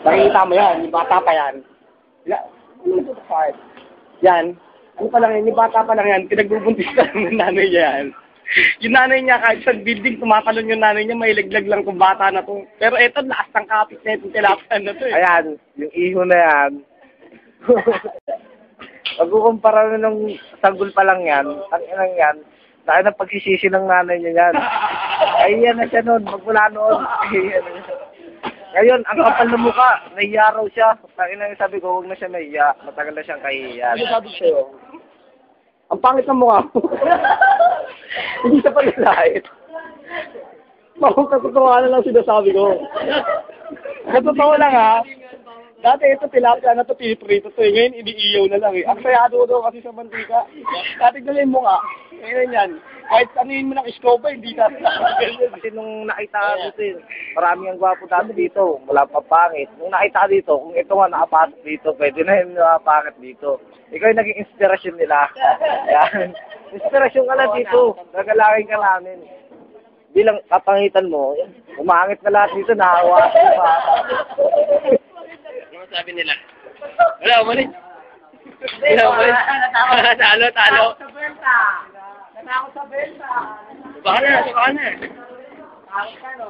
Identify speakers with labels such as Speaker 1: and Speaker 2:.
Speaker 1: Nakikita mo yan, yung bata pa yan. Ano ito sa yan? Ano pa lang yan, yung bata pa lang yan, pinagbubuntis ka ng nanay niya yan. Yung nanay niya, kahit sa building, tumatalon yung nanay niya, may laglag lang kung bata na to. Pero eto, lakas ng kapit na itong tilapan na to eh.
Speaker 2: Ayan, yung iho na yan. Pagkukumpara na nung sanggol pa lang yan, ang inang yan, dahil ng pagsisisi ng nanay niya yan. Ay, yan na siya noon, magmula noon. Ngayon, ang kapal na mukha, nahiya raw siya. Ang sabi ko, huwag na siya nahiya. Matagal na siyang kahiya.
Speaker 1: Ano sabi sa'yo? Ang pangit ng mukha mo. Hindi siya paglalait. Makakatotohanan lang sinasabi ko. Sa totoo lang ha, dati ito tilapia na ito, piniprito ito eh. Ngayon, iniiyaw na lang eh. Ang sayado daw kasi sa mantika. Dati galing mo nga. Ngayon yan. Kahit anuhin mo ng iskopa, hindi na.
Speaker 2: Kasi nung nakita dito, marami ang gwapo dati dito. Wala pa pangit. Nung nakita dito, kung ito nga nakapasok dito, pwede na yung nakapangit dito. Ikaw yung naging inspirasyon nila. Yan. Inspirasyon ka na dito. Nagalangin ka namin. Bilang kapangitan mo, umangit na lahat dito, nahawa pa.
Speaker 1: Ano sabi nila? Wala, umalit. Wala, umalit. Talo, talo. Natakot sa benta. Baka na. Takot ka, no?